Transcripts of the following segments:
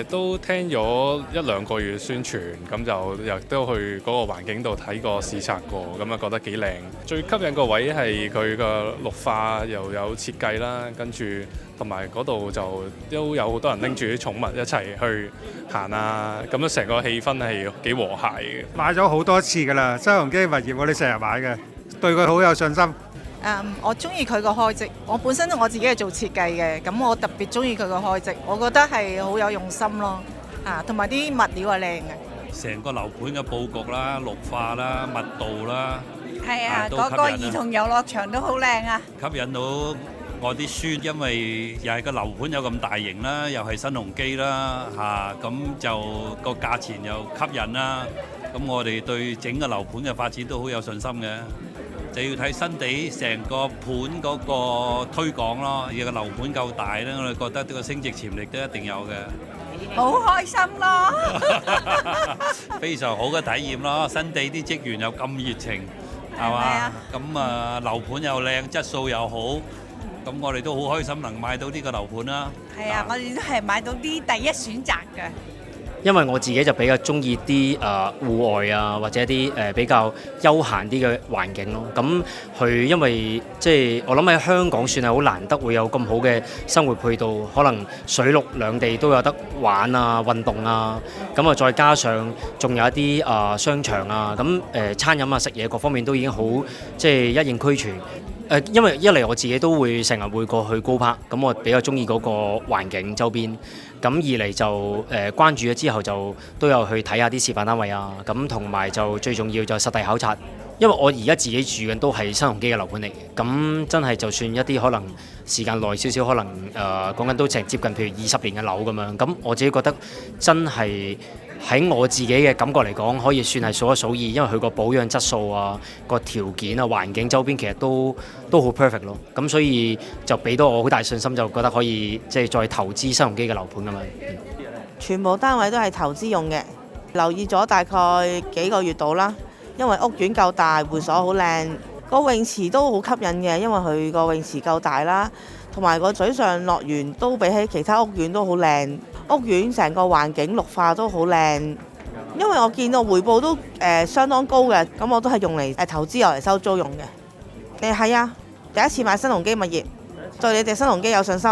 都聽咗一兩個月宣傳，咁就又都去嗰個環境度睇過視察過，咁啊覺得幾靚。最吸引個位係佢個綠化又有設計啦，跟住同埋嗰度就都有好多人拎住啲寵物一齊去行啊，咁樣成個氣氛係幾和諧嘅。買咗好多次㗎啦，新鴻基物業我哋成日買嘅，對佢好有信心。我中意佢個開則，我本身我自己係做設計嘅，咁我特別中意佢個開則，我覺得係好有用心咯，同埋啲物料係靚嘅。成個樓盤嘅佈局啦、綠化啦、密度啦，係啊，嗰個兒童遊樂場都好靚啊！吸引到我啲孫，因為又係個樓盤有咁大型啦，又係新鴻基啦，咁就個價錢又吸引啦，咁我哋對整個樓盤嘅發展都好有信心嘅。就要睇新地成個盤嗰個推廣咯，而個樓盤夠大咧，我哋覺得呢個升值潛力都一定有嘅。好開心咯！非常好嘅體驗咯，新地啲職員又咁熱情，係嘛？咁樓盤又靚，質素又好，咁我哋都好開心能買到呢個樓盤啦。係啊，我哋都係買到啲第一選擇嘅。因為我自己就比較中意啲戶外啊，或者啲比較休閒啲嘅環境咯。咁佢因為即係我諗喺香港算係好難得會有咁好嘅生活配套，可能水陸兩地都有得玩啊、運動啊。咁啊，再加上仲有一啲商場啊，咁餐飲啊、食嘢各方面都已經好即係一應俱全。因為一嚟我自己都會成日會過去高柏，咁我比較中意嗰個環境周邊。咁二嚟就關注咗之後就都有去睇下啲示範單位啊，咁同埋就最重要就實地考察，因為我而家自己住緊都係新鴻基嘅樓盤嚟嘅，咁真係就算一啲可能時間耐少少，可能講緊都成接近譬如20年嘅樓咁樣，咁我自己覺得真係喺我自己嘅感覺嚟講，可以算係數一數二，因為佢個保養質素啊、個條件啊、環境周邊其實都好 perfect 咯。咁所以就俾到我好大信心，就覺得可以即係再投資新鴻基嘅樓盤咁樣。全部單位都係投資用嘅，留意咗大概幾個月到啦。因為屋苑夠大，會所好靚，個泳池都好吸引嘅，因為佢個泳池夠大啦，同埋個水上樂園都比起其他屋苑都好靚。屋苑成個環境綠化都好靚，因為我見到回報都相當高嘅，咁我都係用嚟投資又嚟收租用嘅。係啊，第一次買新鴻基物業，對你哋新鴻基有信心。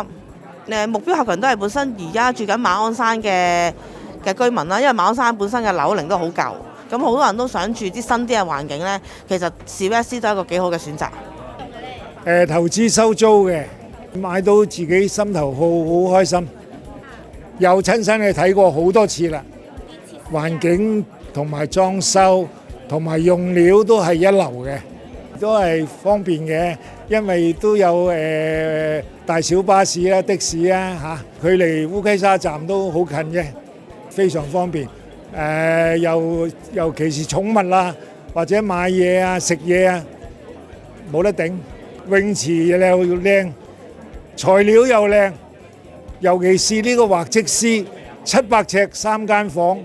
目標客群都係本身而家住緊馬鞍山嘅居民啦，因為馬鞍山本身嘅樓齡都好舊，咁好多人都想住啲新啲嘅環境呢。其實CVS都係一個幾好嘅選擇。投資收租嘅，買到自己心頭好開心。又親身去睇過好多次啦，環境同埋裝修同埋用料都係一流嘅，都係方便嘅，因為都有大小巴士啊、的士啊距離烏溪沙站都好近嘅，非常方便。尤其是寵物啦，或者買嘢啊、食嘢啊，冇得頂。泳池又靚，材料又靚。尤其是呢個畫則師，700尺3間房，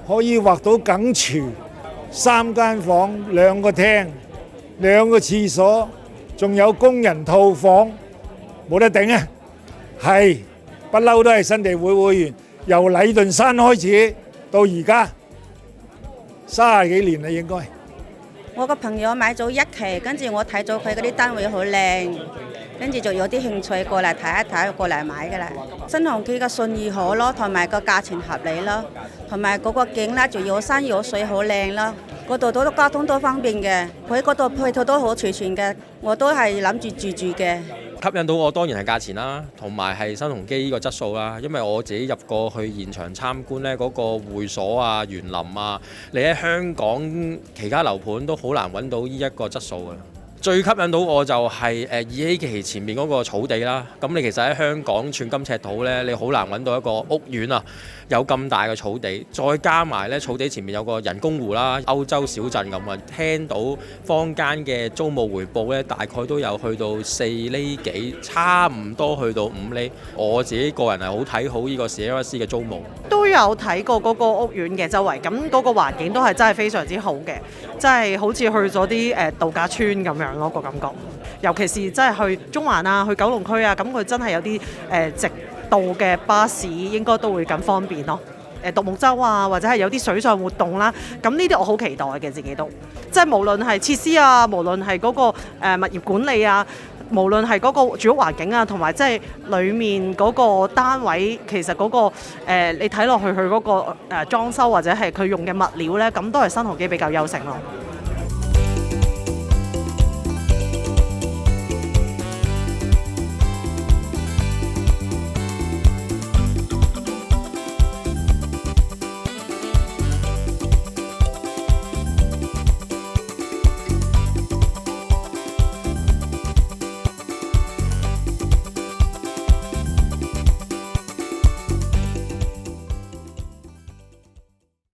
可以畫到梗廚，3間房2個廳2個廁所，仲有工人套房，冇得頂啊！係不嬲都係新地會會員，由禮頓山開始到而家30幾年啦，應該。我個朋友買咗1期，跟住我睇咗佢嗰啲單位好靚。跟住就有啲興趣過嚟睇一睇，過嚟買㗎啦。新鴻基嘅信譽好咯，同埋個價錢合理咯，同埋嗰個景咧，仲有山有水好靚咯。嗰度都交通都方便嘅，佢嗰度配套都好齊全嘅，我都係諗住住嘅。吸引到我當然係價錢啦，同埋係新鴻基呢個質素啦。因為我自己入過去現場參觀呢，嗰個會所啊、園林啊，你喺香港其他樓盤都好難揾到呢一個質素嘅。最吸引到我就係二禧旗前面嗰個草地啦。咁你其實喺香港寸金尺土呢，你好難揾到一個屋苑啊，有咁大嘅草地，再加埋呢草地前面有個人工湖啦，歐洲小鎮咁啊。聽到坊間嘅租務回報呢，大概都有去到4厘幾，差唔多去到5厘。我自己個人係好睇好呢個 CLS 嘅租務。都有睇過嗰個屋苑嘅周圍，咁嗰個環境都係真係非常之好嘅，真係好似去咗啲度假村咁樣咯個感覺。尤其是真係去中環啊、去九龍區啊，咁佢真係有啲度嘅巴士應該都會更方便咯。獨木舟啊，或者係有啲水上活動啦，咁呢啲我好期待嘅自己都，即係無論係設施啊，無論係嗰個物業管理啊，無論係嗰個住屋環境啊，同埋即係裡面嗰個單位，其實嗰個你睇落去佢嗰個裝修或者係佢用嘅物料咧，咁都係新鴻基比較優勝咯。